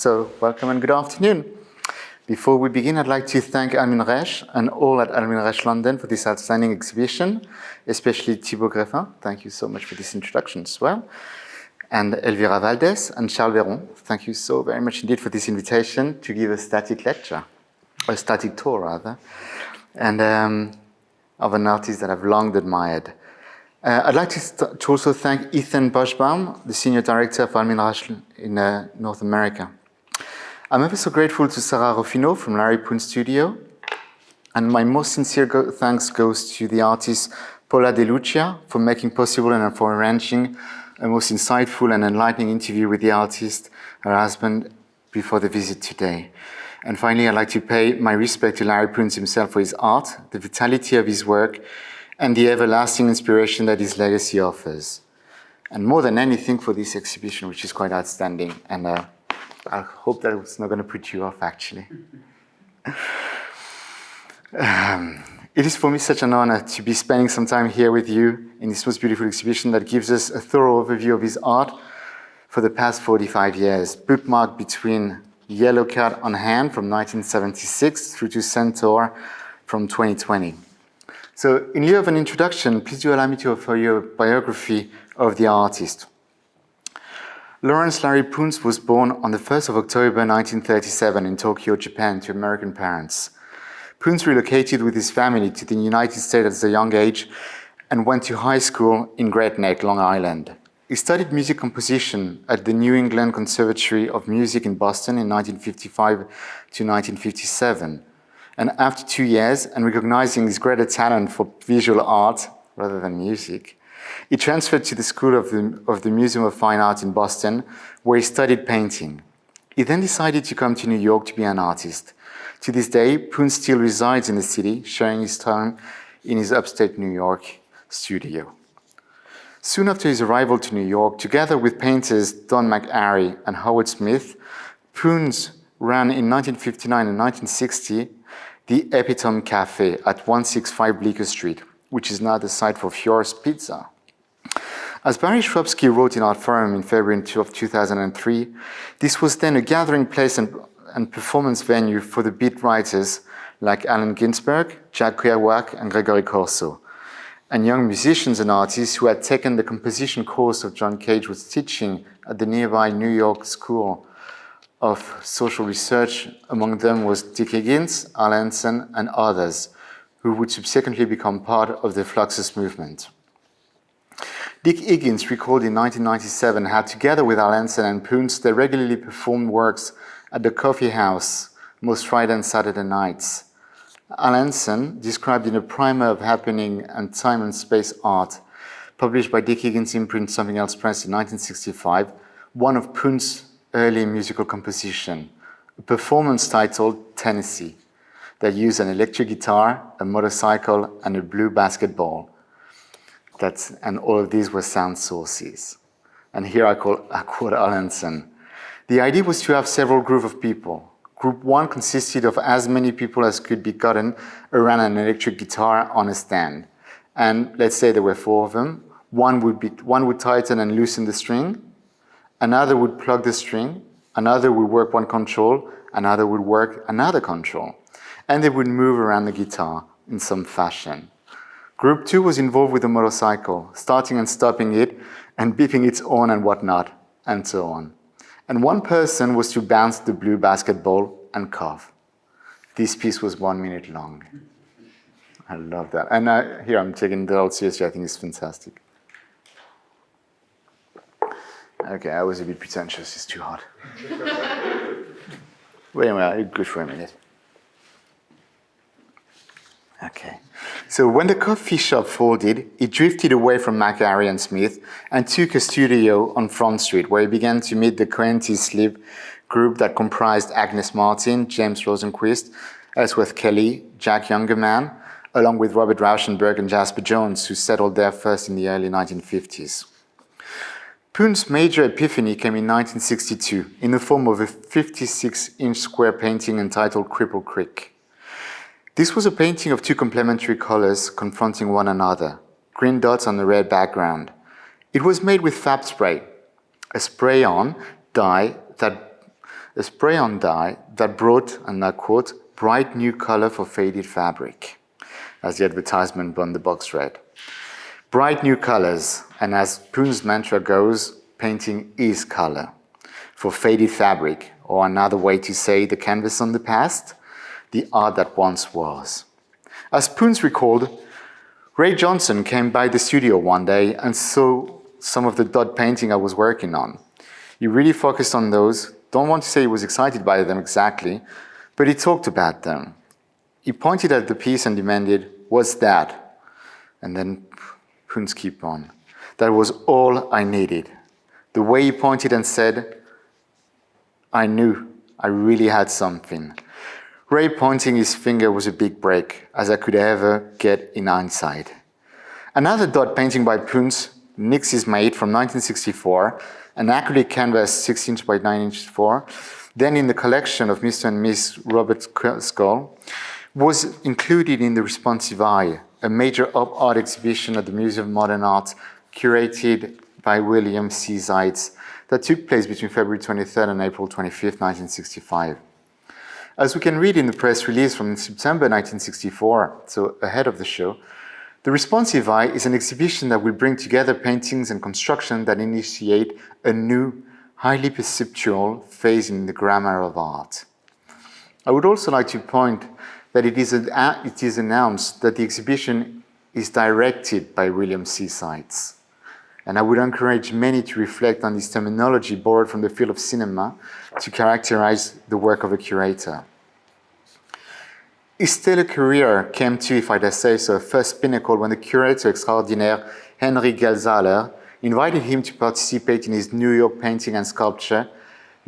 So welcome and good afternoon. Before we begin, I'd like to thank Almine Rech and all at Almine Rech London for this outstanding exhibition, especially Thibaut Greffin. Thank you so much for this introduction as well. And Elvira Valdez and Charles Veron. Thank you so very much indeed for this invitation to give a static lecture, or a static tour rather, and of an artist that I've long admired. I'd like to also thank Ethan Boschbaum, the Senior Director of Almine Rech in North America. I'm ever so grateful to Sarah Rofino from Larry Poons Studio, and my most sincere thanks goes to the artist Paula De Lucia for making possible and for arranging a most insightful and enlightening interview with the artist, her husband, before the visit today. And finally, I'd like to pay my respect to Larry Poons himself for his art, the vitality of his work, and the everlasting inspiration that his legacy offers. And more than anything for this exhibition, which is quite outstanding. And I hope that it's not going to put you off, actually. It is for me such an honor to be spending some time here with you in this most beautiful exhibition that gives us a thorough overview of his art for the past 45 years, bookmarked between Yellow Card on Hand from 1976 through to Centaur from 2020. So in lieu of an introduction, please do allow me to offer you a biography of the artist. Lawrence Larry Poons was born on the 1st of October 1937 in Tokyo, Japan, to American parents. Poons relocated with his family to the United States at a young age and went to high school in Great Neck, Long Island. He studied music composition at the New England Conservatory of Music in Boston in 1955 to 1957. And after 2 years, and recognizing his greater talent for visual art rather than music, he transferred to the School of the Museum of Fine Art in Boston, where he studied painting. He then decided to come to New York to be an artist. To this day, Poons still resides in the city, sharing his time in his upstate New York studio. Soon after his arrival to New York, together with painters Don McAree and Howard Smith, Poons ran in 1959 and 1960 the Epitome Cafe at 165 Bleecker Street, which is now the site for Fior's Pizza. As Barry Shrubsky wrote in Art Forum in February of 2003, this was then a gathering place and performance venue for the beat writers like Allen Ginsberg, Jack Kerouac, and Gregory Corso, and young musicians and artists who had taken the composition course of John Cage was teaching at the nearby New York School of Social Research. Among them was Dick Higgins, Al Hansen, and others, who would subsequently become part of the Fluxus movement. Dick Higgins recalled in 1997 how, together with Al Hansen and Poons, they regularly performed works at the Coffee House most Friday and Saturday nights. Al Hansen described in a primer of happening and time and space art, published by Dick Higgins' imprint Something Else Press in 1965, one of Poons' early musical composition, a performance titled Tennessee, that used an electric guitar, a motorcycle, and a blue basketball. And all of these were sound sources. And here I quote Al Hansen. The idea was to have several groups of people. Group one consisted of as many people as could be gotten around an electric guitar on a stand. And let's say there were 4 of them. One would tighten and loosen the string. Another would plug the string. Another would work one control. Another would work another control. And they would move around the guitar in some fashion. Group 2 was involved with the motorcycle, starting and stopping it, and beeping its horn and whatnot, and so on. And one person was to bounce the blue basketball and cough. This piece was 1 minute long. I love that. And here I'm taking that all seriously. I think it's fantastic. Okay, I was a bit pretentious. It's too hot. Wait a minute, good for a minute. Okay. So when the coffee shop folded, he drifted away from McAree and Smith and took a studio on Front Street, where he began to meet the Coenties Sleep group that comprised Agnes Martin, James Rosenquist, Ellsworth Kelly, Jack Youngerman, along with Robert Rauschenberg and Jasper Jones, who settled there first in the early 1950s. Poons' major epiphany came in 1962 in the form of a 56-inch square painting entitled Cripple Creek. This was a painting of 2 complementary colors confronting one another, green dots on a red background. It was made with fab spray, a spray-on dye that a spray-on dye that brought, and I quote, bright new color for faded fabric, as the advertisement on the box read. Bright new colors, and as Poons' mantra goes, painting is color. For faded fabric, or another way to say the canvas on the past, the art that once was. As Poons recalled, Ray Johnson came by the studio one day and saw some of the dot painting I was working on. He really focused on those. Don't want to say he was excited by them exactly, but he talked about them. He pointed at the piece and demanded, "What's that?" And then Poons kept on. That was all I needed. The way he pointed and said, I knew I really had something. Ray pointing his finger was a big break, as I could ever get in hindsight. Another dot painting by Poons, Nix is Made from 1964, an acrylic canvas 6 inch by 9 inch 4, then in the collection of Mr. and Miss Robert Skull, was included in the Responsive Eye, a major art exhibition at the Museum of Modern Art curated by William C. Zeitz that took place between February 23rd and April 25th, 1965. As we can read in the press release from September 1964, so ahead of the show, the Responsive Eye is an exhibition that will bring together paintings and construction that initiate a new, highly perceptual phase in the grammar of art. I would also like to point that it is announced that the exhibition is directed by William C. Zeitz. And I would encourage many to reflect on this terminology borrowed from the field of cinema to characterize the work of a curator. His stellar career came to, if I dare say so, a first pinnacle when the curator extraordinaire Henry Gelsaler invited him to participate in his New York Painting and Sculpture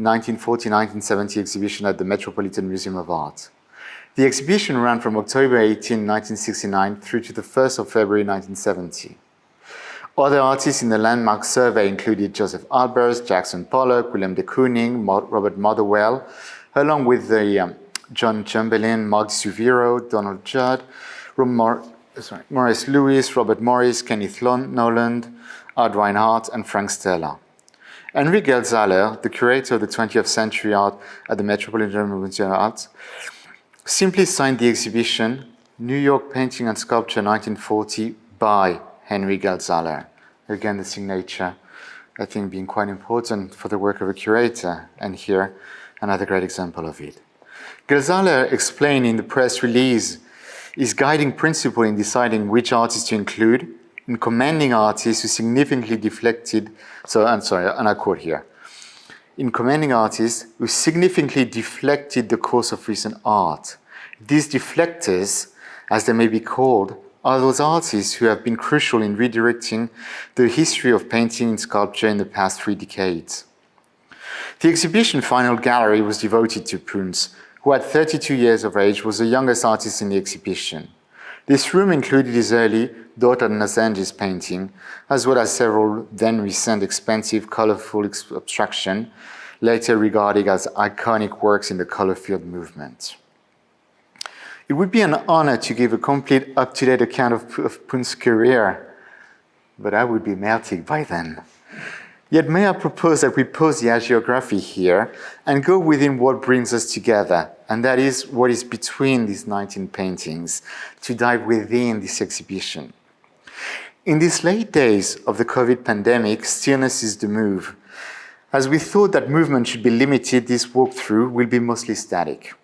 1940-1970 exhibition at the Metropolitan Museum of Art. The exhibition ran from October 18, 1969 through to the 1st of February 1970. Other artists in the landmark survey included Joseph Albers, Jackson Pollock, William de Kooning, Robert Motherwell, along with the John Chamberlain, Mark Zuviro, Donald Judd, Maurice Lewis, Robert Morris, Kenneth Noland, Art Reinhardt, and Frank Stella. Henry Gelsaler, the curator of the 20th century art at the Metropolitan Museum of Art, simply signed the exhibition New York Painting and Sculpture 1940 by Henry Gelsaler. Again, the signature, I think, being quite important for the work of a curator, and here, another great example of it. Gelsaler explained in the press release his guiding principle in deciding which artists to include, in commending artists who significantly deflected, and I quote here, in commending artists who significantly deflected the course of recent art. These deflectors, as they may be called, are those artists who have been crucial in redirecting the history of painting and sculpture in the past 3 decades. The exhibition final gallery was devoted to Poons, who at 32 years of age was the youngest artist in the exhibition. This room included his early Dot and Lozenges painting, as well as several then recent expensive colorful abstraction, later regarded as iconic works in the color field movement. It would be an honor to give a complete, up-to-date account of Poons' career, but I would be melting by then. Yet may I propose that we pause the hagiography here and go within what brings us together, and that is what is between these 19 paintings, to dive within this exhibition. In these late days of the COVID pandemic, stillness is the move. As we thought that movement should be limited, this walkthrough will be mostly static,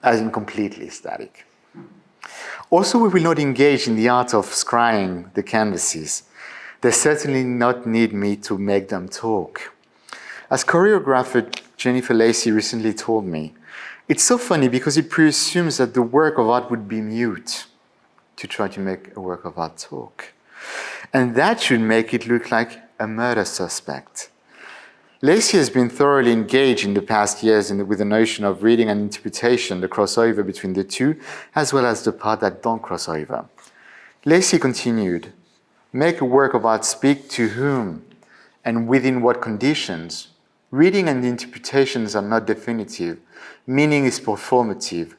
as in completely static. Also, we will not engage in the art of scrying the canvases. They certainly not need me to make them talk. As choreographer Jennifer Lacey recently told me, it's so funny because it presumes that the work of art would be mute to try to make a work of art talk. And that should make it look like a murder suspect. Lacey has been thoroughly engaged in the past years with the notion of reading and interpretation, the crossover between the two, as well as the part that don't cross over. Lacey continued, make a work of art speak to whom and within what conditions. Reading and interpretations are not definitive. Meaning is performative.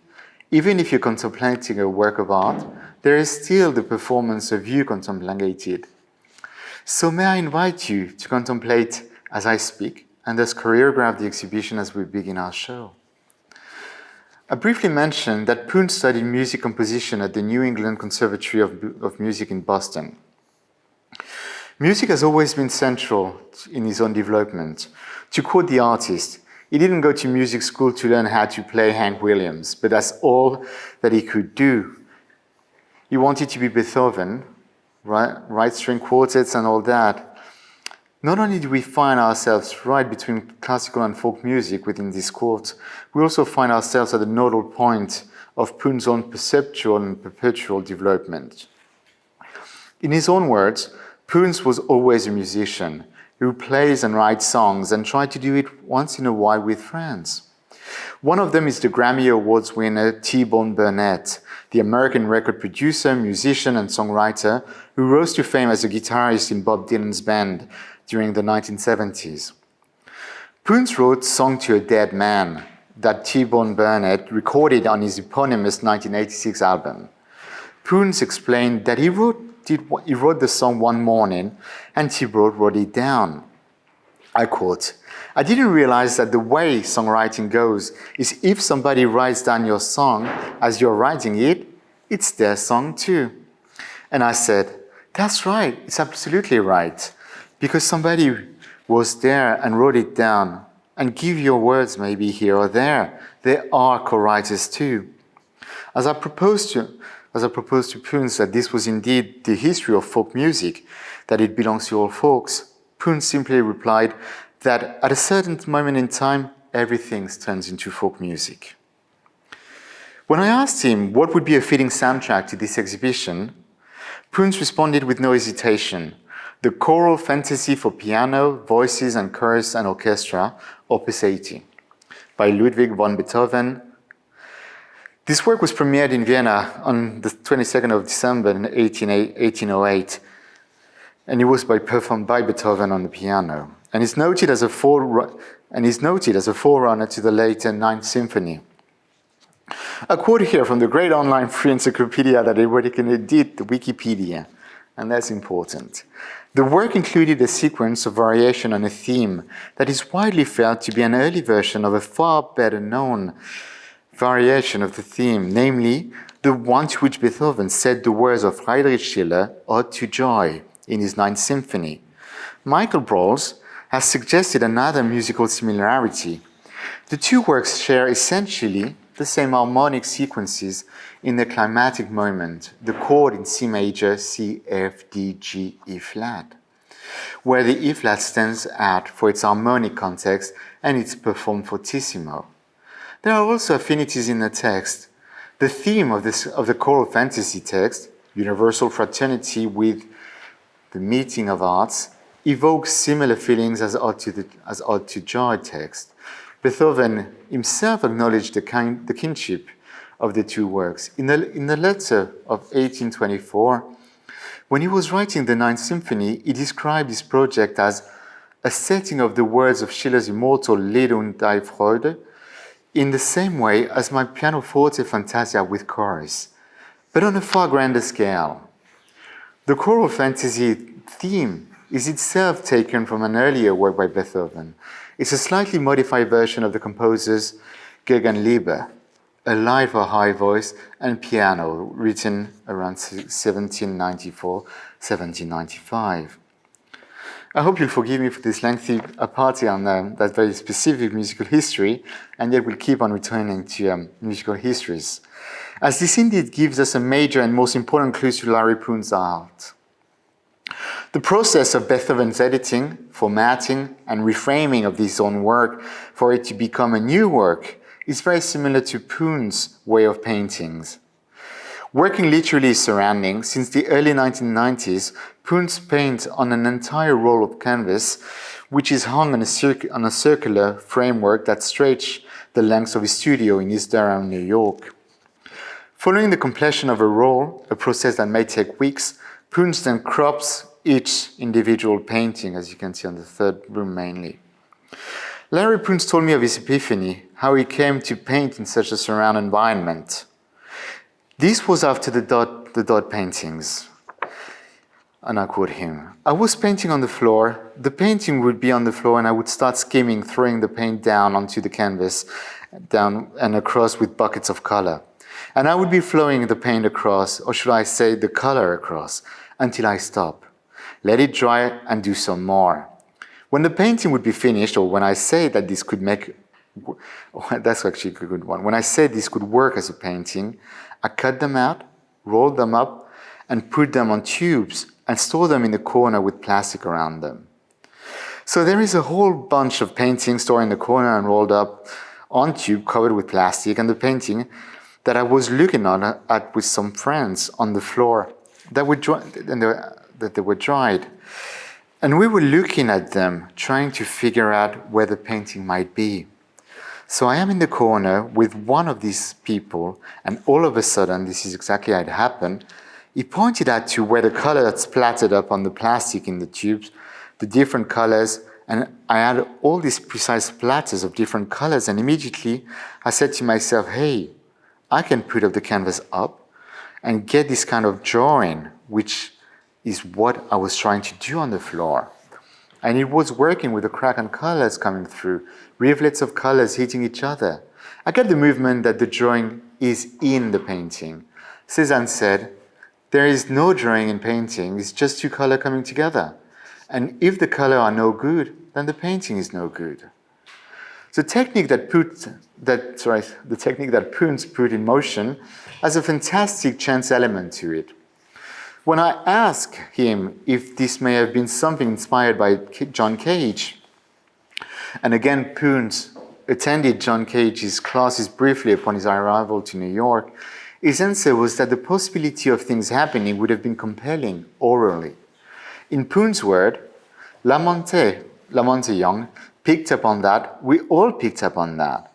Even if you're contemplating a work of art, there is still the performance of you contemplated. So may I invite you to contemplate, as I speak, and thus choreographed the exhibition as we begin our show. I briefly mentioned that Poons studied music composition at the New England Conservatory of Music in Boston. Music has always been central in his own development. To quote the artist, he didn't go to music school to learn how to play Hank Williams, but that's all that he could do. He wanted to be Beethoven, write string quartets and all that. Not only do we find ourselves right between classical and folk music within this quote, we also find ourselves at the nodal point of Poons' own perceptual and perpetual development. In his own words, Poons was always a musician who plays and writes songs and tried to do it once in a while with friends. One of them is the Grammy Awards winner T-Bone Burnett, the American record producer, musician, and songwriter who rose to fame as a guitarist in Bob Dylan's band during the 1970s. Poons wrote Song to a Dead Man that T-Bone Burnett recorded on his eponymous 1986 album. Poons explained that he wrote the song one morning and T-Bone wrote it down. I quote, "I didn't realize that the way songwriting goes is if somebody writes down your song as you're writing it, it's their song too." And I said, "That's right, it's absolutely right. Because somebody was there and wrote it down and give your words maybe here or there. They are co-writers too." As I proposed to Poons that this was indeed the history of folk music, that it belongs to all folks, Poons simply replied that at a certain moment in time, everything turns into folk music. When I asked him what would be a fitting soundtrack to this exhibition, Poons responded with no hesitation: the choral fantasy for piano, voices and chorus and orchestra, Opus 80, by Ludwig van Beethoven. This work was premiered in Vienna on the 22nd of December in 1808, and it was performed by Beethoven on the piano, and is noted as a forerunner to the later Ninth Symphony. A quote here from the great online free encyclopedia that everybody can edit, the Wikipedia, and that's important. The work included a sequence of variation on a theme that is widely felt to be an early version of a far better known variation of the theme, namely the one to which Beethoven set the words of Friedrich Schiller, Ode to Joy, in his Ninth Symphony. Michael Brols has suggested another musical similarity. The two works share essentially the same harmonic sequences in the climatic moment, the chord in C major, C, F, D, G, E flat, where the E flat stands out for its harmonic context and it's performed fortissimo. There are also affinities in the text. The theme of the choral fantasy text, universal fraternity with the meeting of arts, evokes similar feelings as Ode to Joy text. Beethoven himself acknowledged the kinship of the two works. In the letter of 1824, when he was writing the Ninth Symphony, he described his project as a setting of the words of Schiller's immortal Lied und die Freude in the same way as my pianoforte fantasia with chorus, but on a far grander scale. The choral fantasy theme is itself taken from an earlier work by Beethoven. It's a slightly modified version of the composer's Gegenliebe, a lied for high voice and piano, written around 1794-1795. I hope you'll forgive me for this lengthy apartheid on that very specific musical history, and yet we'll keep on returning to musical histories, as this indeed gives us a major and most important clue to Larry Poons' art. The process of Beethoven's editing, formatting, and reframing of his own work for it to become a new work is very similar to Poons' way of paintings. Working literally his surroundings, since the early 1990s, Poons paints on an entire roll of canvas, which is hung on a circular framework that stretches the length of his studio in East Durham, New York. Following the completion of a roll, a process that may take weeks, Poons then crops each individual painting, as you can see on the third room mainly. Larry Poons told me of his epiphany, how he came to paint in such a surround environment. This was after the dot paintings. And I quote him, "I was painting on the floor. The painting would be on the floor and I would start skimming, throwing the paint down onto the canvas, down and across with buckets of color. And I would be flowing the paint across, or should I say the color across, until I stop. Let it dry and do some more. When the painting would be finished, or when I say that this could make, that's actually a good one. When I said this could work as a painting, I cut them out, rolled them up, and put them on tubes and store them in the corner with plastic around them." So there is a whole bunch of paintings stored in the corner and rolled up on tube covered with plastic, and the painting that I was looking at with some friends on the floor that they were dried. And we were looking at them, trying to figure out where the painting might be. So I am in the corner with one of these people, and all of a sudden, this is exactly how it happened, he pointed out to where the color had splattered up on the plastic in the tubes, the different colors, and I had all these precise splatters of different colors, and immediately I said to myself, hey, I can put up the canvas up and get this kind of drawing, which is what I was trying to do on the floor. And it was working with the crack and colors coming through, rivulets of colors hitting each other. I get the movement that the drawing is in the painting. Cézanne said, there is no drawing in painting, it's just two colors coming together. And if the colors are no good, then the painting is no good. The technique that Poons put in motion has a fantastic chance element to it. When I asked him if this may have been something inspired by John Cage, and again Poons attended John Cage's classes briefly upon his arrival to New York, his answer was that the possibility of things happening would have been compelling orally. In Poons' word, Lamonte Young picked up on that, we all picked up on that.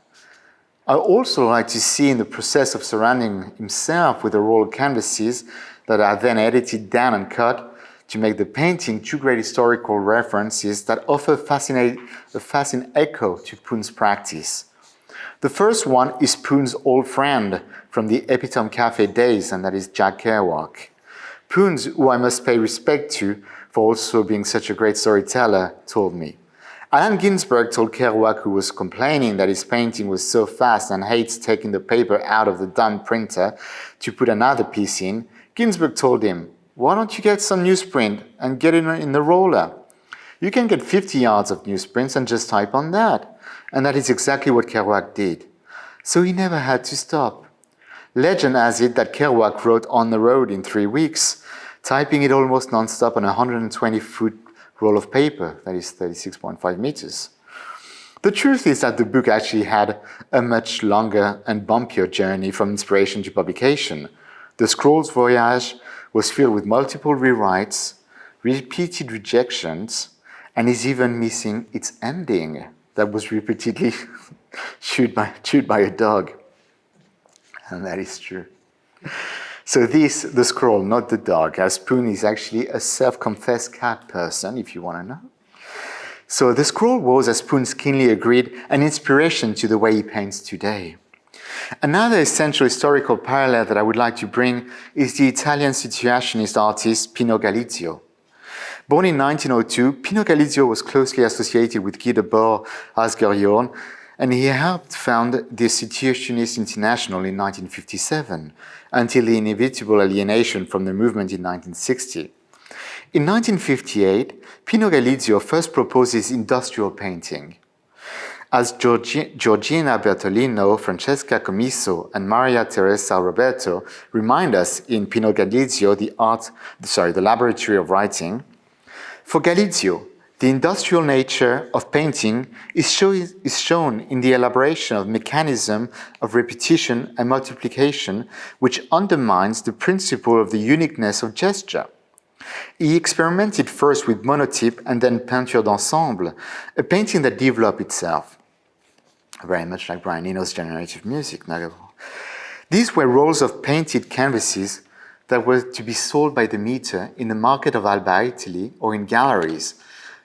I also like to see in the process of surrounding himself with a roll of canvases that are then edited down and cut to make the painting two great historical references that offer a fascinating echo to Poons' practice. The first one is Poons' old friend from the Epitome Cafe days, and that is Jack Kerouac. Poons, who I must pay respect to for also being such a great storyteller, told me. Allen Ginsberg told Kerouac, who was complaining that his painting was so fast and hates taking the paper out of the done printer to put another piece in, Ginsberg told him, why don't you get some newsprint and get it in the roller? You can get 50 yards of newsprint and just type on that. And that is exactly what Kerouac did. So he never had to stop. Legend has it that Kerouac wrote On the Road in 3 weeks, typing it almost non-stop on a 120-foot roll of paper, that is 36.5 meters. The truth is that the book actually had a much longer and bumpier journey from inspiration to publication. The Scrolls voyage was filled with multiple rewrites, repeated rejections, and is even missing its ending that was repeatedly chewed by a dog. And that is true. So this, the scroll, not the dog, as Poon is actually a self-confessed cat person, if you want to know. So the scroll was, as Poon keenly agreed, an inspiration to the way he paints today. Another essential historical parallel that I would like to bring is the Italian situationist artist Pino Galizio. Born in 1902, Pino Galizio was closely associated with Guy Debord Asgerion, and he helped found the Situationist International in 1957, until the inevitable alienation from the movement in 1960. In 1958, Pino Galizio first proposes industrial painting. As Georgina Bertolino, Francesca Comiso, and Maria Teresa Roberto remind us in Pino Galizio, the Laboratory of Writing, for Galizio, the industrial nature of painting is shown in the elaboration of mechanism of repetition and multiplication, which undermines the principle of the uniqueness of gesture. He experimented first with monotype and then peinture d'ensemble, a painting that developed itself, very much like Brian Eno's generative music. These were rolls of painted canvases that were to be sold by the meter in the market of Alba, Italy, or in galleries.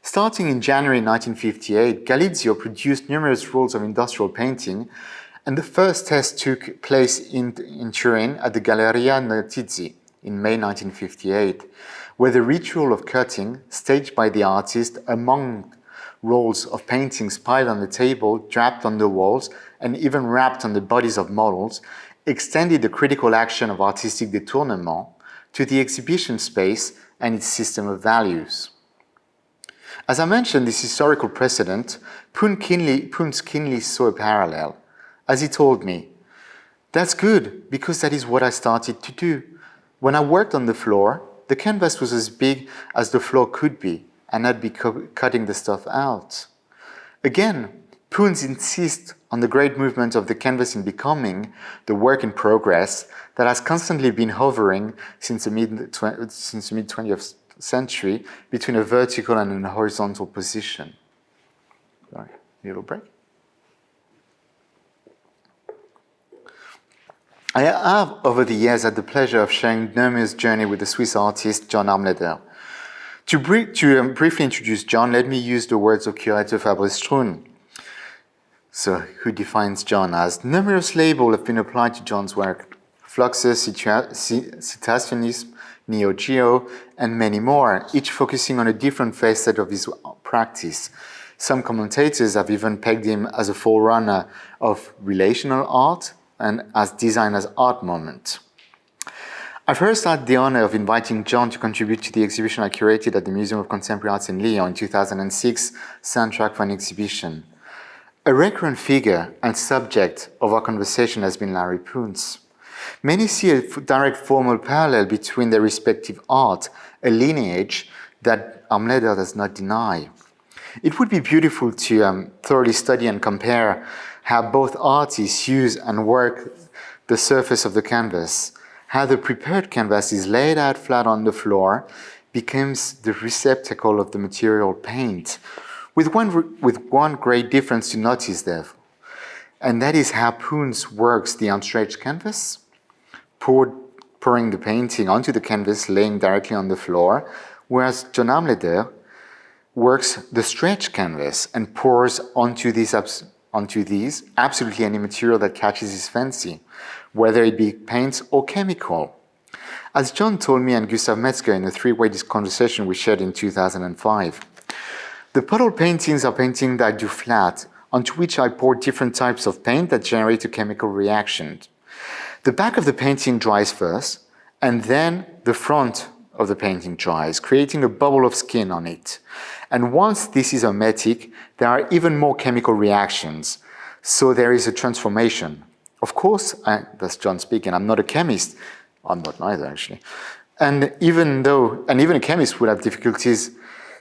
Starting in January 1958, Galizio produced numerous rolls of industrial painting, and the first test took place in Turin at the Galleria Nertizzi in May 1958, where the ritual of cutting, staged by the artist among rolls of paintings piled on the table, draped on the walls, and even wrapped on the bodies of models, extended the critical action of artistic détournement to the exhibition space and its system of values. As I mentioned, this historical precedent, Poons keenly saw a parallel. As he told me, "That's good, because that is what I started to do. When I worked on the floor, the canvas was as big as the floor could be, and I'd be cutting the stuff out." Again, Poons insists on the great movement of the canvas in becoming the work in progress that has constantly been hovering since the mid-20th century between a vertical and a horizontal position. Sorry, little break. I have, over the years, had the pleasure of sharing Neumeur's journey with the Swiss artist John Amladel. To briefly introduce John, let me use the words of curator Fabrice Strun, who defines John as: numerous labels have been applied to John's work: Fluxus, Citationism, Neo Geo, and many more, each focusing on a different facet of his practice. Some commentators have even pegged him as a forerunner of relational art and as design as art moment. I first had the honor of inviting John to contribute to the exhibition I curated at the Museum of Contemporary Arts in Lyon in 2006, Soundtrack for an Exhibition. A recurrent figure and subject of our conversation has been Larry Poons. Many see a direct formal parallel between their respective art, a lineage that Amladel does not deny. It would be beautiful to thoroughly study and compare how both artists use and work the surface of the canvas, how the prepared canvas is laid out flat on the floor, becomes the receptacle of the material paint, with one great difference to notice there, and that is how Poons works the unstretched canvas, pouring the painting onto the canvas, laying directly on the floor, whereas John Amladel works the stretched canvas and pours onto these absolutely any material that catches his fancy, whether it be paint or chemical. As John told me and Gustav Metzger in a three-way conversation we shared in 2005, the puddle paintings are paintings that I do flat, onto which I pour different types of paint that generate a chemical reaction. The back of the painting dries first, and then the front of the painting dries, creating a bubble of skin on it. And once this is hermetic, there are even more chemical reactions. So there is a transformation. Of course, that's John speaking, I'm not a chemist. I'm not neither, actually. And even a chemist would have difficulties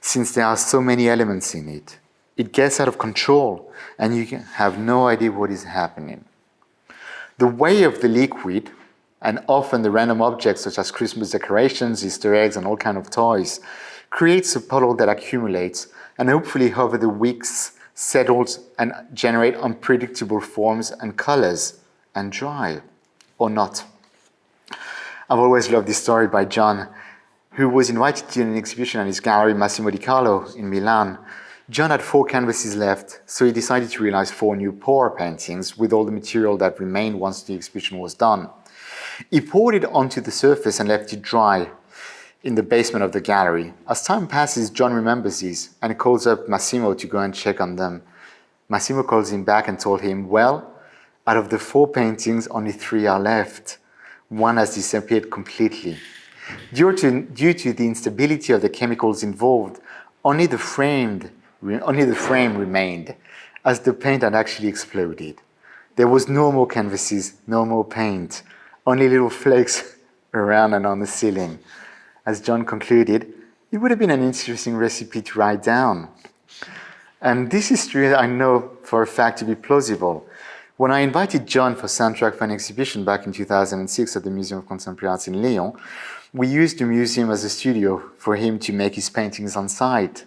since there are so many elements in it. It gets out of control, and you have no idea what is happening. The way of the liquid, and often the random objects such as Christmas decorations, Easter eggs, and all kinds of toys, creates a puddle that accumulates and hopefully over the weeks settles and generates unpredictable forms and colors and dry, or not. I've always loved this story by John, who was invited to an exhibition at his gallery Massimo di Carlo in Milan. John had 4 canvases left, so he decided to realize 4 new pour paintings with all the material that remained once the exhibition was done. He poured it onto the surface and left it dry in the basement of the gallery. As time passes, John remembers these and calls up Massimo to go and check on them. Massimo calls him back and told him, well, out of the 4 paintings, only 3 are left. One has disappeared completely. Due to the instability of the chemicals involved, only the frame remained, as the paint had actually exploded. There was no more canvases, no more paint, only little flakes around and on the ceiling. As John concluded, it would have been an interesting recipe to write down. And this history I know for a fact to be plausible. When I invited John for Soundtrack for an Exhibition back in 2006 at the Museum of Contemporary Arts in Lyon, we used the museum as a studio for him to make his paintings on site.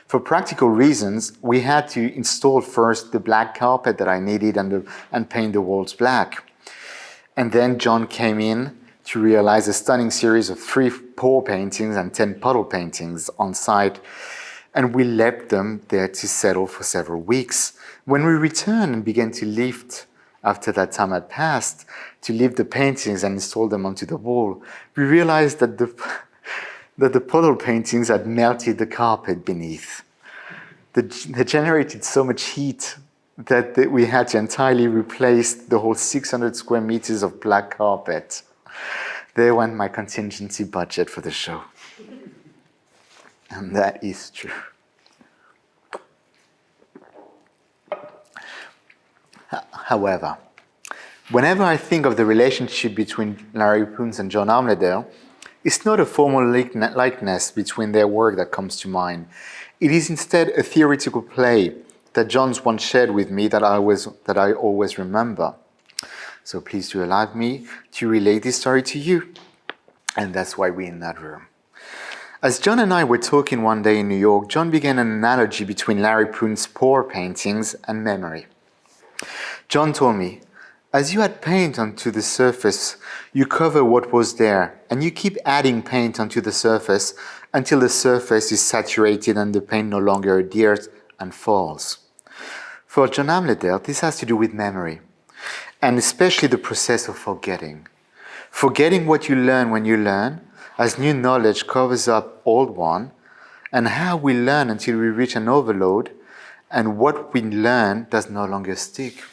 For practical reasons, we had to install first the black carpet that I needed and paint the walls black. And then John came in to realize a stunning series of 3 pour paintings and 10 puddle paintings on site, and we left them there to settle for several weeks. When we returned and began to lift, after that time had passed, to lift the paintings and install them onto the wall, we realized that that the puddle paintings had melted the carpet beneath. They generated so much heat that we had to entirely replace the whole 600 square meters of black carpet. There went my contingency budget for the show. And that is true. However, whenever I think of the relationship between Larry Poons and John Amladel, it's not a formal likeness between their work that comes to mind. It is instead a theoretical play that John's once shared with me that I always remember. So please do allow me to relate this story to you. And that's why we're in that room. As John and I were talking one day in New York, John began an analogy between Larry Poons' pour paintings and memory. John told me, as you add paint onto the surface, you cover what was there, and you keep adding paint onto the surface until the surface is saturated and the paint no longer adheres and falls. For John Amladel, this has to do with memory, and especially the process of forgetting. Forgetting what you learn when you learn, as new knowledge covers up old one, and how we learn until we reach an overload, and what we learn does no longer stick.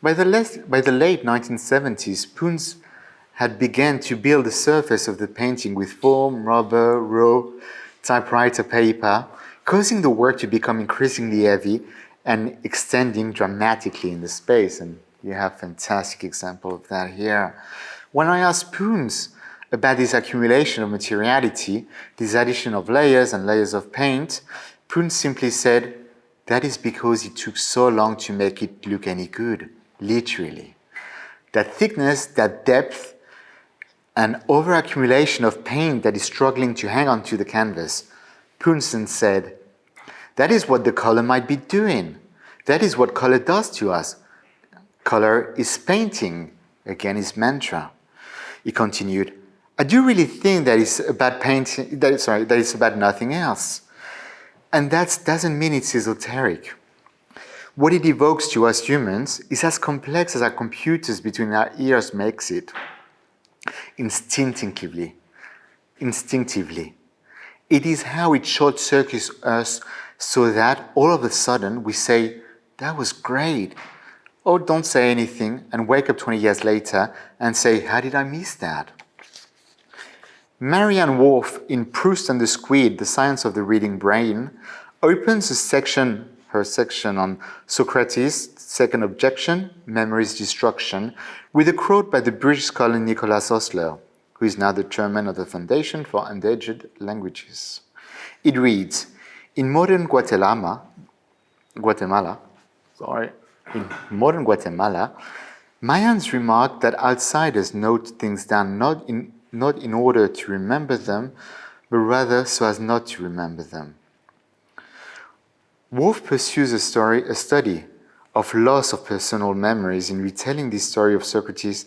By the late 1970s, Poons had begun to build the surface of the painting with foam, rubber, raw, typewriter paper, causing the work to become increasingly heavy and extending dramatically in the space. And you have a fantastic example of that here. When I asked Poons about this accumulation of materiality, this addition of layers and layers of paint, Poons simply said, that is because it took so long to make it look any good, literally. That thickness, that depth, and overaccumulation of paint that is struggling to hang on to the canvas. Poons said, that is what the color might be doing. That is what color does to us. Color is painting, again his mantra. He continued, I do really think that it's about painting, that it's about nothing else. And that doesn't mean it's esoteric. What it evokes to us humans is as complex as our computers between our ears makes it. Instinctively. It is how it short-circuits us so that all of a sudden we say, that was great. Or don't say anything and wake up 20 years later and say, how did I miss that? Marianne Wolf in Proust and the Squid, The Science of the Reading Brain, opens her section on Socrates' second objection, memory's destruction, with a quote by the British scholar Nicholas Osler, who is now the chairman of the Foundation for Endangered Languages. It reads, in modern Guatemala, Mayans remarked that outsiders note things down not in order to remember them, but rather so as not to remember them. Wolf pursues a study of loss of personal memories in retelling the story of Socrates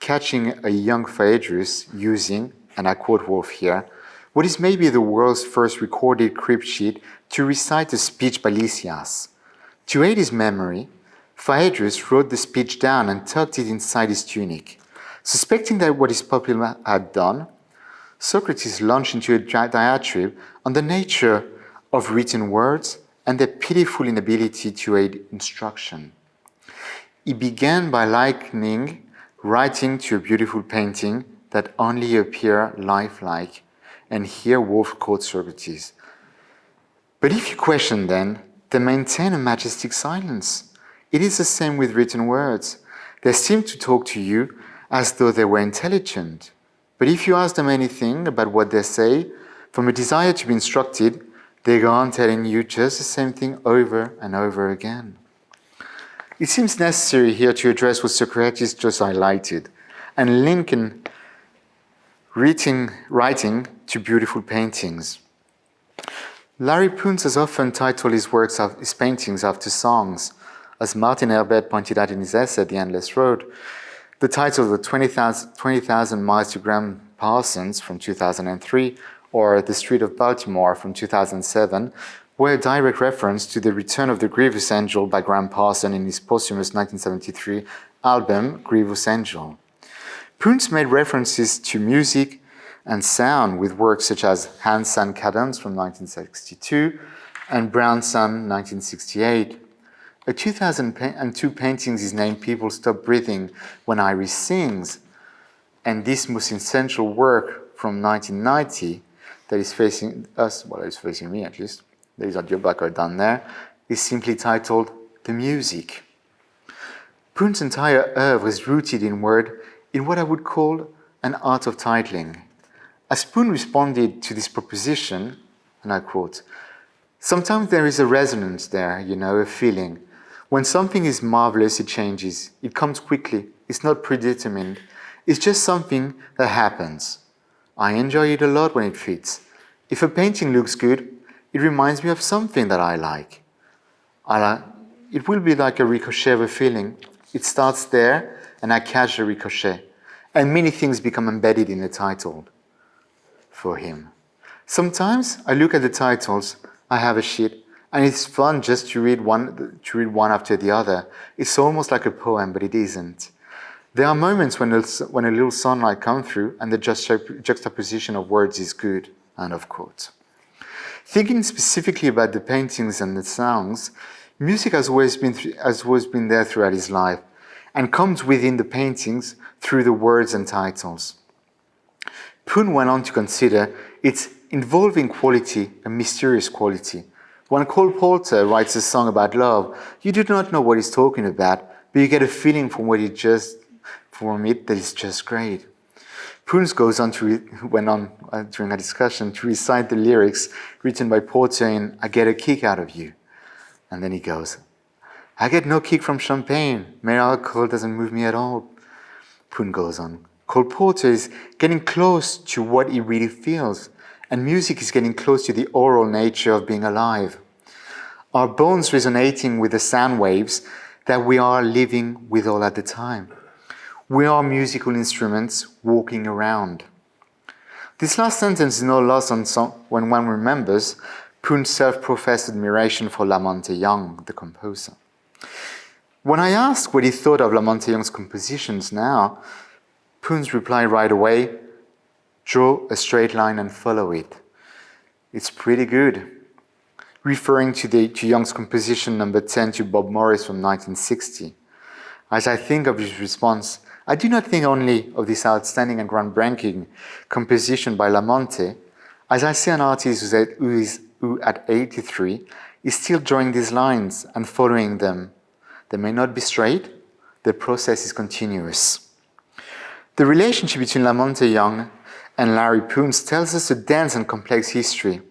catching a young Phaedrus using, and I quote Wolf here, what is maybe the world's first recorded crypt sheet to recite a speech by Lysias. To aid his memory, Phaedrus wrote the speech down and tucked it inside his tunic. Suspecting that what his pupil had done, Socrates launched into a diatribe on the nature of written words and their pitiful inability to aid instruction. He began by likening writing to a beautiful painting that only appear lifelike, and here Wolf quotes Socrates. But if you question then, they maintain a majestic silence. It is the same with written words. They seem to talk to you as though they were intelligent. But if you ask them anything about what they say, from a desire to be instructed, they go on telling you just the same thing over and over again. It seems necessary here to address what Socrates just highlighted and link writing to beautiful paintings. Larry Poons has often titled his paintings after songs. As Martin Herbert pointed out in his essay, The Endless Road, the titles of 20,000 Miles to Gram Parsons from 2003 or The Street of Baltimore from 2007 were a direct reference to The Return of the Grievous Angel by Graham Parsons in his posthumous 1973 album, Grievous Angel. Poons made references to music and sound with works such as Hans San Cadence from 1962 and Brown Sun 1968. A 2002 painting is named People Stop Breathing When Iris Sings, and this most essential work from 1990 that is facing us, well, it's facing me at least, there is at your back or down there, is simply titled The Music. Poons' entire oeuvre is rooted in what I would call an art of titling. As Poon responded to this proposition, and I quote, "Sometimes there is a resonance there, a feeling. When something is marvelous, it changes. It comes quickly. It's not predetermined. It's just something that happens. I enjoy it a lot when it fits. If a painting looks good, it reminds me of something that I like. It will be like a ricochet of a feeling. It starts there, and I catch the ricochet. And many things become embedded in the title for him. Sometimes I look at the titles, I have a sheet, and it's fun just to read one after the other. It's almost like a poem, but it isn't. There are moments when a little sunlight comes through and the juxtaposition of words is good." End of quote. Thinking specifically about the paintings and the sounds, music has always been there throughout his life and comes within the paintings through the words and titles. Poon went on to consider its involving quality a mysterious quality. When Cole Porter writes a song about love, you do not know what he's talking about, but you get a feeling from it that it's just great. Poons went on during a discussion to recite the lyrics written by Porter in "I Get a Kick Out of You." And then he goes, "I get no kick from champagne. Mere alcohol doesn't move me at all." Poon goes on, "Cole Porter is getting close to what he really feels, and music is getting close to the oral nature of being alive. Our bones resonating with the sound waves that we are living with all at the time. We are musical instruments walking around." This last sentence is no loss when one remembers Poon's self-professed admiration for Lamonte Young, the composer. When I asked what he thought of Lamonte Young's compositions now, Poons replied right away, "Draw a straight line and follow it. It's pretty good," referring to Young's composition number 10 to Bob Morris from 1960. As I think of his response, I do not think only of this outstanding and groundbreaking composition by Lamonte, as I see an artist who at 83 is still drawing these lines and following them. They may not be straight, the process is continuous. The relationship between Lamonte Young and Larry Poons tells us a dense and complex history.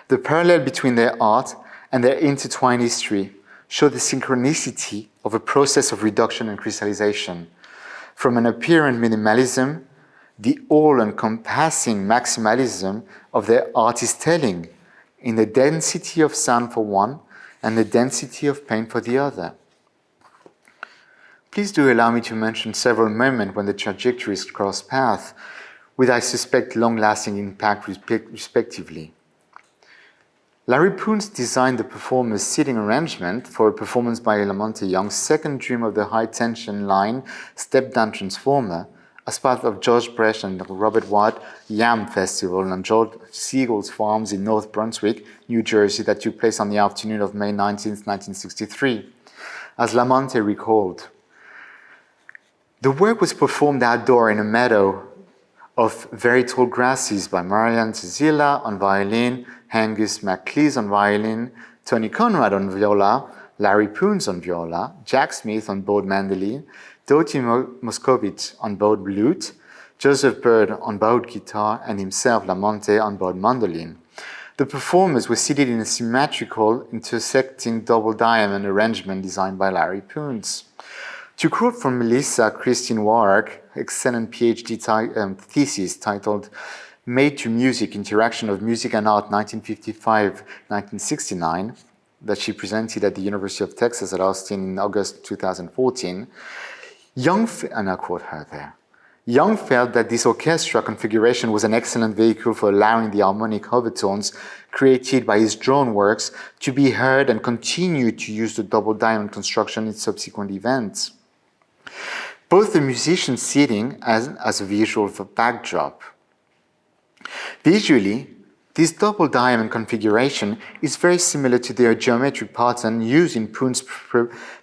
The parallel between their art and their intertwined history show the synchronicity of a process of reduction and crystallization. From an apparent minimalism, the all-encompassing maximalism of their art is telling, in the density of sound for one and the density of pain for the other. Please do allow me to mention several moments when the trajectories cross paths, with I suspect long-lasting impact respectively. Larry Poons designed the performer's seating arrangement for a performance by Lamonte Young's second dream of the high-tension line step-down transformer as part of George Brecht and Robert Watt Yam Festival on George Siegel's farms in North Brunswick, New Jersey, that took place on the afternoon of May 19, 1963. As Lamonte recalled, "The work was performed outdoor in a meadow of very tall grasses by Marianne Zilla on violin, Angus MacLeese on violin, Tony Conrad on viola, Larry Poons on viola, Jack Smith on bowed mandolin, Dottie Moscovitz on bowed lute, Joseph Bird on bowed guitar, and himself, Lamonte, on bowed mandolin. The performers were seated in a symmetrical, intersecting double diamond arrangement designed by Larry Poons." To quote from Melissa Christine Warwick, excellent PhD thesis titled "Made to Music, Interaction of Music and Art 1955-1969", that she presented at the University of Texas at Austin in August 2014, and I quote her there, "Young felt that this orchestra configuration was an excellent vehicle for allowing the harmonic overtones created by his drone works to be heard and continued to use the double diamond construction in subsequent events. Both the musician's seating as a visual for backdrop. Visually, this double diamond configuration is very similar to the geometric pattern used in Poons'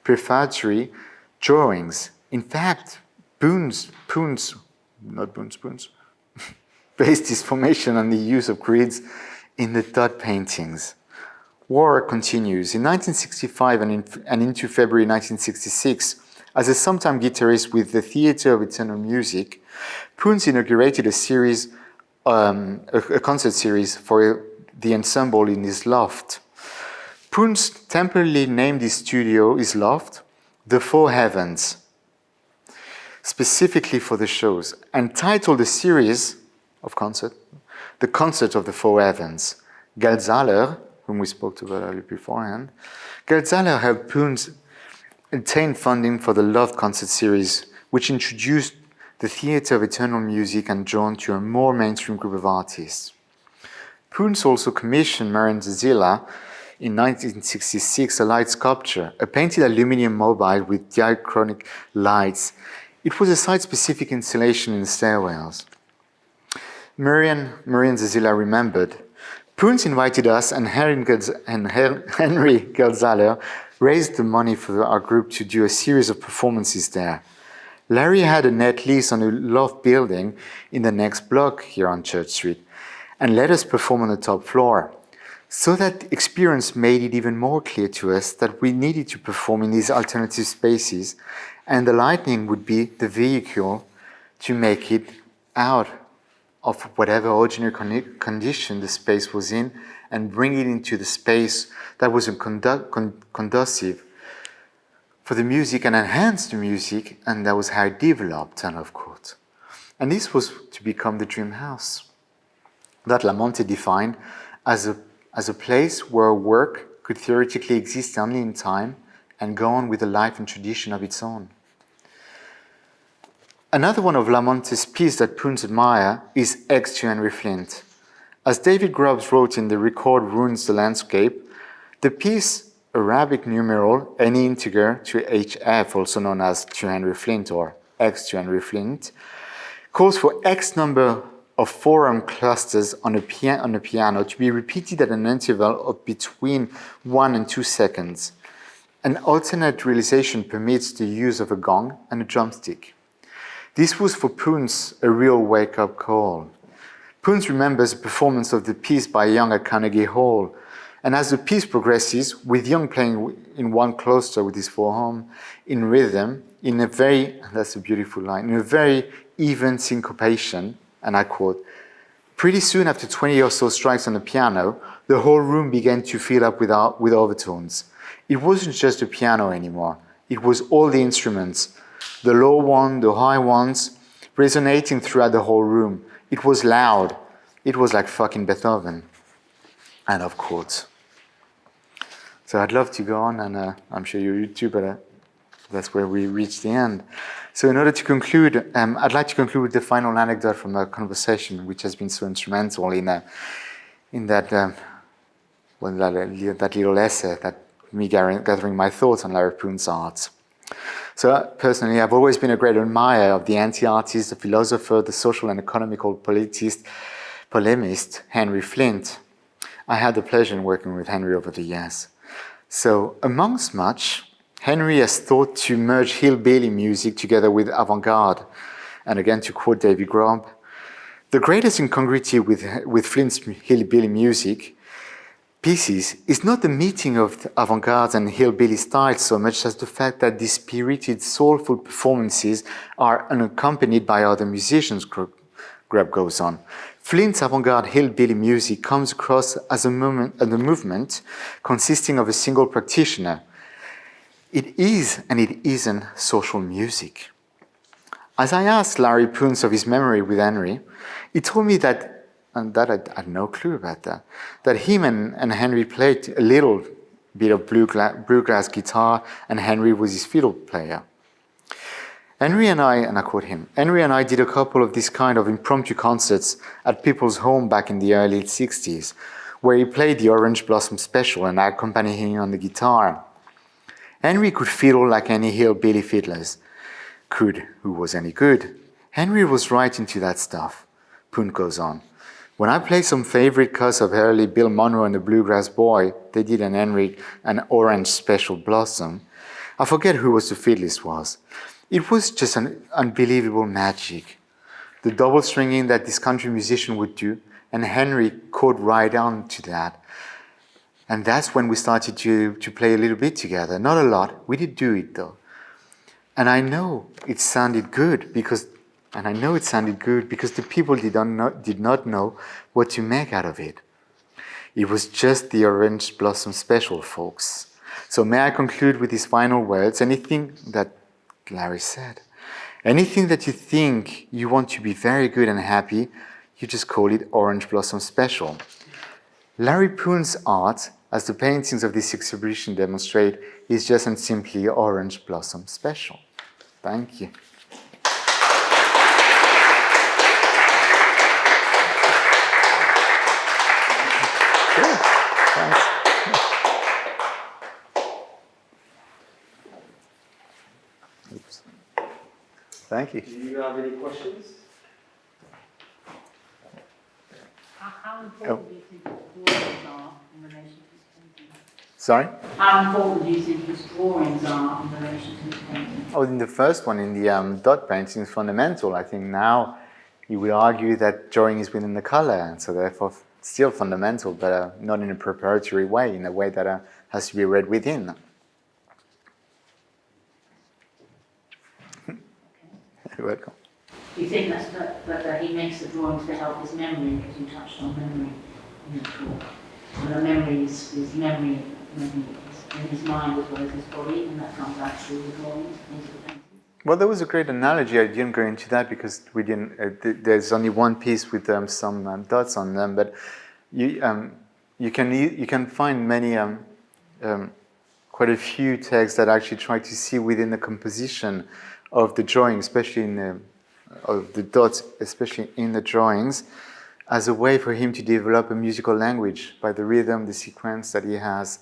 prefatory drawings. In fact, Poons based his formation on the use of grids in the dot paintings. War continues. In 1965 and into February 1966, as a sometime guitarist with the Theatre of Eternal Music, Poons inaugurated a concert series for the ensemble in his loft. Poons temporarily named his studio, his loft, the Four Heavens, specifically for the shows, and titled the series of concert, The Concert of the Four Heavens. Geldzahler, whom we spoke about earlier beforehand, Geldzahler helped Poons obtain funding for the Loft concert series, which introduced the Theatre of Eternal Music and drawn to a more mainstream group of artists. Poons also commissioned Marian Zazila in 1966 a light sculpture, a painted aluminium mobile with diachronic lights. It was a site-specific installation in the stairwells. Marian Zazila remembered, Poons invited us and Henry Geldzahler raised the money for our group to do a series of performances there. Larry had a net lease on a loft building in the next block here on Church Street and let us perform on the top floor. So that experience made it even more clear to us that we needed to perform in these alternative spaces, and the lighting would be the vehicle to make it out of whatever ordinary condition the space was in and bring it into the space that was conducive for the music and enhance the music, and that was how it developed, and of course. And this was to become the dream house that Lamonte defined as a place where work could theoretically exist only in time and go on with a life and tradition of its own. Another one of Lamonte's pieces that Poons admire is X to Henry Flint. As David Grubbs wrote in The Record Ruins the Landscape, the piece Arabic numeral any integer to HF, also known as to Henry Flint or X to Henry Flint, calls for X number of four-arm clusters on a piano to be repeated at an interval of between 1 and 2 seconds. An alternate realization permits the use of a gong and a drumstick. This was for Poons a real wake-up call. Poons remembers a performance of the piece by Young at Carnegie Hall, and as the piece progresses, with Young playing in one cluster with his forearm, in rhythm, in a very, that's a beautiful line, in a very even syncopation, and I quote, pretty soon after 20 or so strikes on the piano, the whole room began to fill up with overtones. It wasn't just the piano anymore. It was all the instruments, the low one, the high ones, resonating throughout the whole room. It was loud. It was like fucking Beethoven. End of quote. So I'd love to go on, and I'm sure you too, but that's where we reach the end. So in order to conclude, I'd like to conclude with the final anecdote from a conversation which has been so instrumental in that little essay, that me gathering my thoughts on Larry Poons' art. So personally, I've always been a great admirer of the anti-artist, the philosopher, the social and economical polemist, Henry Flint. I had the pleasure in working with Henry over the years. So amongst much, Henry has thought to merge hillbilly music together with avant-garde. And again, to quote David Grubb, the greatest incongruity with Flint's hillbilly music pieces is not the meeting of the avant-garde and hillbilly styles so much as the fact that these spirited, soulful performances are unaccompanied by other musicians, Grubb goes on. Flint's avant-garde hillbilly music comes across as a movement consisting of a single practitioner. It is and it isn't social music. As I asked Larry Poons of his memory with Henry, he told me that, and that I had no clue about that him and Henry played a little bit of bluegrass guitar, and Henry was his fiddle player. Henry and I quote him, Henry and I did a couple of this kind of impromptu concerts at people's home back in the early 60s, where he played the Orange Blossom Special and I accompanied him on the guitar. Henry could fiddle like any hillbilly fiddlers could, who was any good. Henry was right into that stuff, Poons goes on. When I played some favorite cuts of early Bill Monroe and the Bluegrass Boy, they did an Orange Special Blossom. I forget who was the fiddlist was. It was just an unbelievable magic. The double stringing that this country musician would do, and Henry caught right on to that. And that's when we started to play a little bit together. Not a lot, we did do it though. And I know it sounded good because the people did not know what to make out of it. It was just the Orange Blossom Special, folks. So may I conclude with these final words? Anything that Larry said, anything that you think you want to be very good and happy, you just call it Orange Blossom Special. Larry Poons' art, as the paintings of this exhibition demonstrate, is just and simply Orange Blossom Special. Thank you. Good. Thanks. Oops. Thank you. Do you have any questions? How important do you think his drawings are in relation to his painting? Sorry? How important do you think his drawings are in relation to his painting? Oh, in the first one, in the dot painting, is fundamental. I think now you would argue that drawing is within the color, and so therefore still fundamental, but not in a preparatory way, in a way that has to be read within. You're welcome. Do you think that he makes the drawings to help his memory, because you touched on memory in the talk? And the memory is memory in his mind as well as his body, and that comes out through the drawings into the paintings? Well, there was a great analogy. I didn't go into that because we didn't. There's only one piece with some dots on them, but you can find many quite a few texts that actually try to see within the composition of the drawing, especially of the dots, especially in the drawings, as a way for him to develop a musical language by the rhythm, the sequence that he has,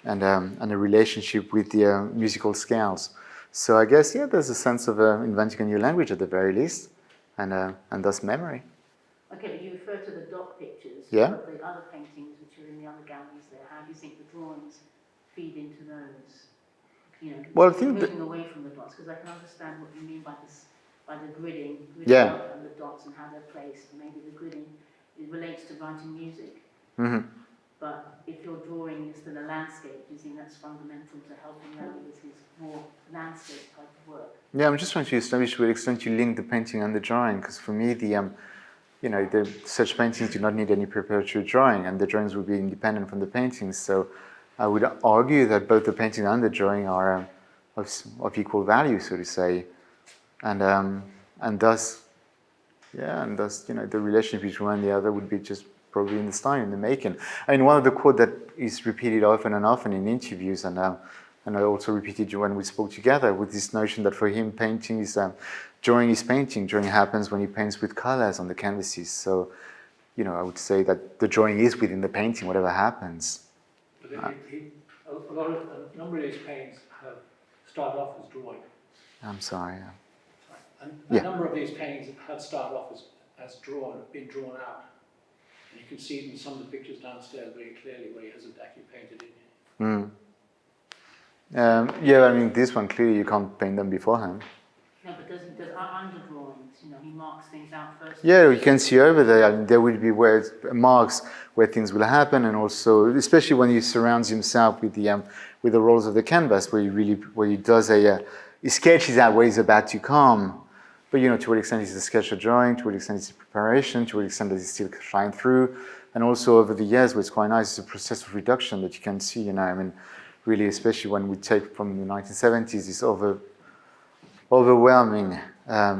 and a relationship with the musical scales. So I guess, yeah, there's a sense of inventing a new language at the very least, and thus memory. Okay, but you refer to the dot pictures, Yeah. but the other paintings which are in the other galleries there, how do you think the drawings feed into those? You know, well, I think moving away from the dots, because I can understand what you mean by this, by the gridding yeah. up and the dots and how they're placed. And maybe the gridding, it relates to writing music. Mm-hmm. But if you're drawing this in a landscape, do you think that's fundamental to helping Larry with his more landscape type of work? Yeah, I'm just trying to establish to what extent you link the painting and the drawing, because for me, such paintings do not need any preparatory drawing, and the drawings will be independent from the paintings. So I would argue that both the painting and the drawing are of equal value, so to say, and thus, the relationship between one and the other would be just probably in the style, in the making. I mean, one of the quotes that is repeated often and often in interviews, and I also repeated when we spoke together, with this notion that for him, painting is drawing is painting. Drawing happens when he paints with colors on the canvases. So, I would say that the drawing is within the painting, whatever happens. But a number of these paintings have started off as drawing. I'm sorry. And a number of these paintings have started off as been drawn out. And you can see it in some of the pictures downstairs very clearly where he hasn't actually painted in yet. I mean, this one, clearly you can't paint them beforehand. No, but does under drawings, he marks things out first? Yeah, you can see over there, there will be marks where things will happen, and also, especially when he surrounds himself with the rolls of the canvas, where he does he sketches out where he's about to come. But to what extent is the sketch a drawing, to what extent is it preparation, to what extent does it still shine through, and also over the years, what's quite nice is the process of reduction that you can see. I mean, really, especially when we take from the 1970s, this overwhelming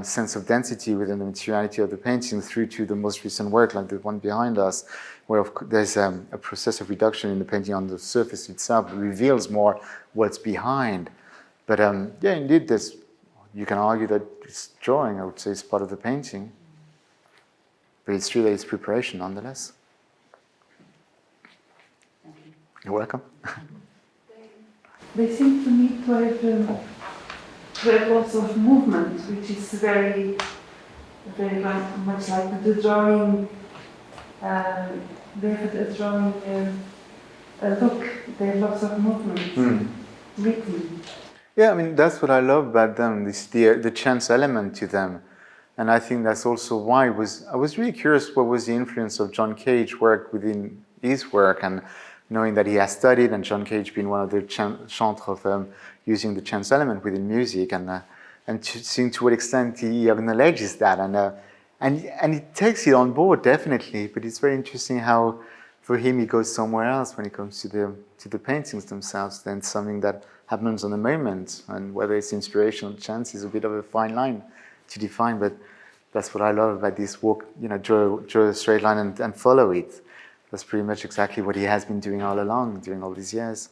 sense of density within the materiality of the painting through to the most recent work, like the one behind us, where there's a process of reduction in the painting on the surface itself. It reveals more what's behind. But indeed, you can argue that it's drawing, I would say, it's part of the painting. But it's true that it's preparation nonetheless. Thank you. You're welcome. They seem to me to have lots of movement, which is very, very much like the drawing David is drawing a look. They have lots of movements written. Yeah, I mean, that's what I love about them, this the chance element to them. And I think that's also why I was really curious what was the influence of John Cage work within his work, and knowing that he has studied, and John Cage being one of the chantres of using the chance element within music, and seeing to what extent he acknowledges that, and he takes it on board definitely. But it's very interesting how, for him, he goes somewhere else when it comes to the paintings themselves. Then something that happens on the moment, and whether it's inspiration or chance is a bit of a fine line to define. But that's what I love about this walk. Draw a straight line and follow it. That's pretty much exactly what he has been doing all along during all these years.